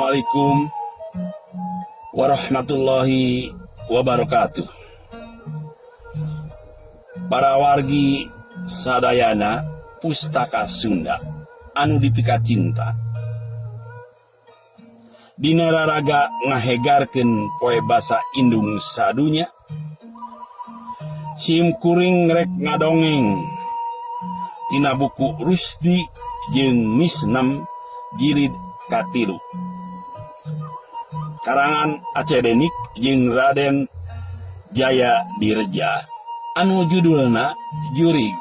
Assalamualaikum warahmatullahi wabarakatuh. Para wargi sadayana pustaka Sunda anu dipika cinta, dina raraga ngahegarkeun poe basa indung sadunya, sim kuring rek ngadongeng tina buku Rusdi jeung Misnam jilid katilu, karangan Aceh Denik jeung Raden Jaya Dirja, anu judulna Jurig.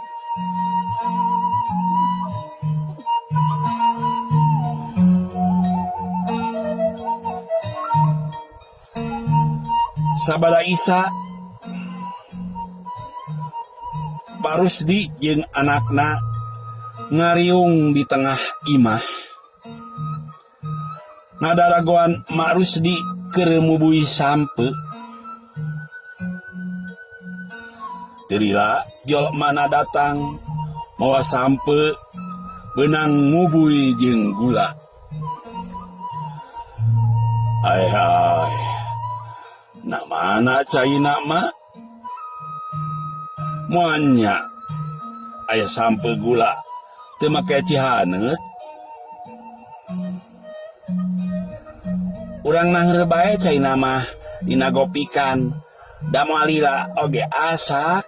Sabada Isa Pak Rusdi jeung anakna ngariung di tengah imah, ngadaragoan Mak Rusdi keur mubui sampe. Terila jolmana datang mawa sampe benang mubui jeung gula. Hai, namana caina mah moanya aya sampe gula teu make cihaneut. Urang nangeur bae caina mah dina gopikan, da moal lila oge asak.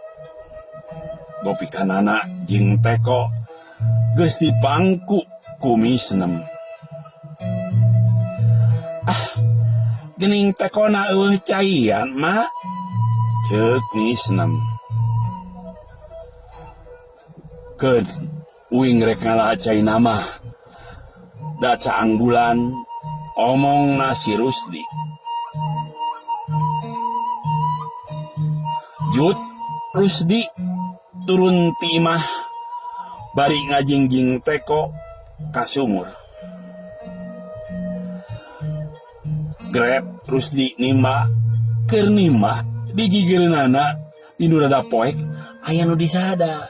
Gopikanana jeung teko geus dipangku ku Misnem. Geuning tekona eueuh caian mak, ceuk Misnem. Keun uing rek ngalaha caina mah, da caang bulan omong nasi Rusdi. Jut Rusdi turun ti imah bari ngajingjing teko ka sumur. Grep Rusdi nimba keur nimba di gigireunana di nu rada poek aya nu disada.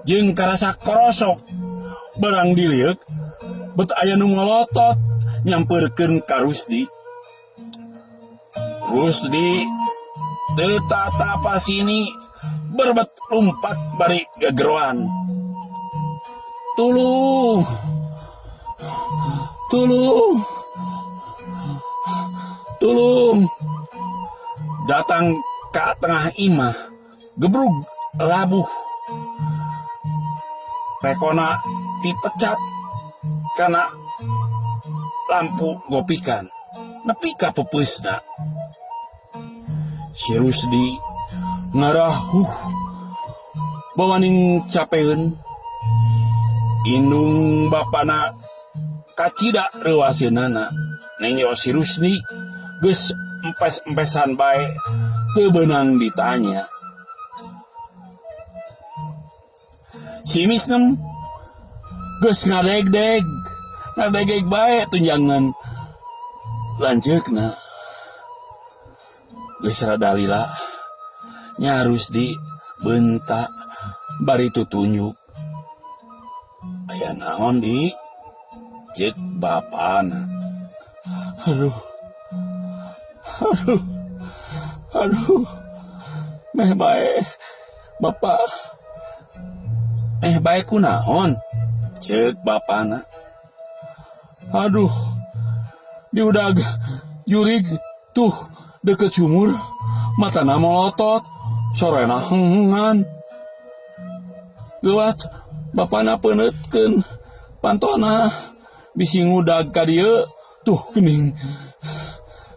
Jeung karasa korosok barang diliuk bet aya nu ngolotot nyamperkeun ka Rusdi. Rusdi teu tatapa sini berbet lompat bari gageroan. Tulung, tulung, tulung. Datang ka tengah imah, gebrug labuh. Tekona dipecat karena lampu gopikan nepi ka pepeusna. Si Rusdi ngarahuh bawaning capeun, indung bapana kacida reuaseunana. Nengyo si Rusdi geus empes-empesan bae teu beunang ditanya. Si Misnem geus ngadeg-deg bae tunjangan lanceukna. Geus rada lila nya Rusdi bentak bari tutunjuk. Aya naon di? Ceuk bapana. Aduh. Meh bae Bapak. Bae kunaon? Ceuk bapana. Aduh, diudag jurig tuh deket sumur, matana melotot, sorena hengan. Geuat bapana peunetkeun pantona bisi ngudag ka dieu, tuh geuning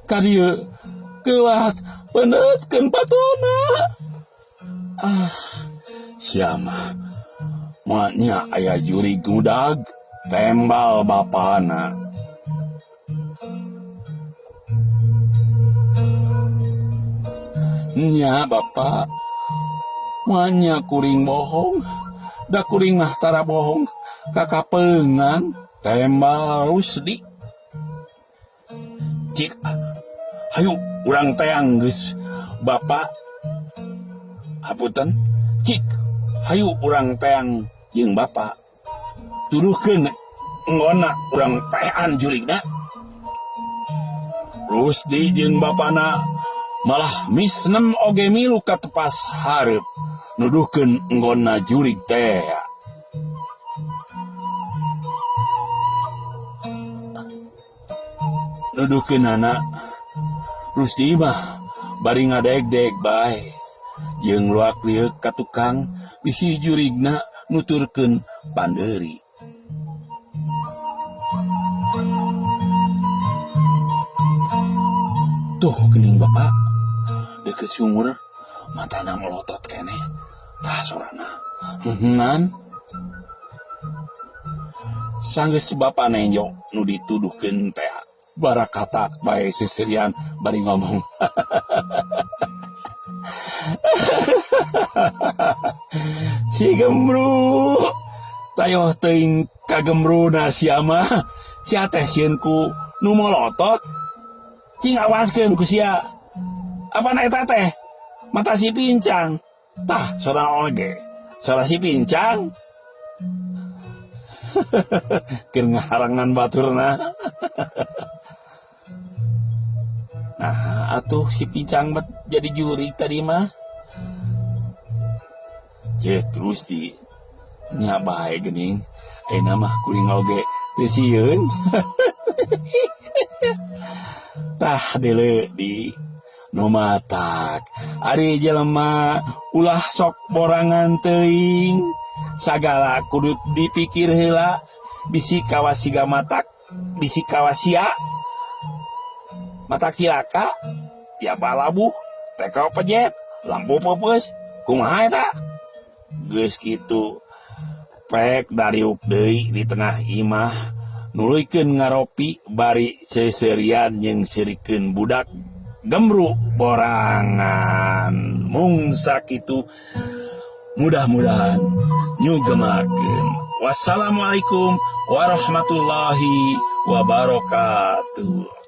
ka dieu. Geuat peunetkeun pantona. Siapa moalnya aya jurig ngudag tembal bapana. Nya bapak, moalnya kuring bohong, da kuring mah tara bohong kakapeungan tembal Rusdi. Cik, hayu urang teang geus bapak hapunten cik hayu urang teang jeung bapa tuduhkeun nggona urang paean jurigna. Rusdi jeung bapana malah misnem oge milu ka tepas hareup nuduhkeun nggona jurig teh. Nuduhkeun anak Rusdi mah bari ngadeg-deg bae jeung luak lieur ka tukang bisi jurigna nuturkeun pandeuri. Tuh geuning bapa deket sumur matana melotot keneh tah sorana ngan sanggeus bapa nenjok nu dituduhkeun teh barakatak bae seserian bari ngomong. Si Gemru tayoh teuing ka Gemruna sia mah sia teh sieun ku nu melotot cing awaskeun ku sia apana eta teh mata si pincang tah sorang oge sora si pincang. Keur ngaharangan baturna. Nah, atuh si pincang jadi juri tadi mah. Cek Rusdi nya bae geuning ayeuna mah kuring oge teu sieun. Tah deuleu di nu matak ari jelema ulah sok borangan teuing sagala kudu dipikir heula bisi kawasiga matak bisi kawasia matak cilaka tiap balabuh teka pejet lampu pepeus kumaha eta geus kitu pek dariuk deui di tengah imah nuluykeun ngaropi bari seserian jeung sirikeun budak Gemru borangan mung sakitu mudah-mudahan nyugemakeun. Wassalamualaikum warahmatullahi wabarakatuh.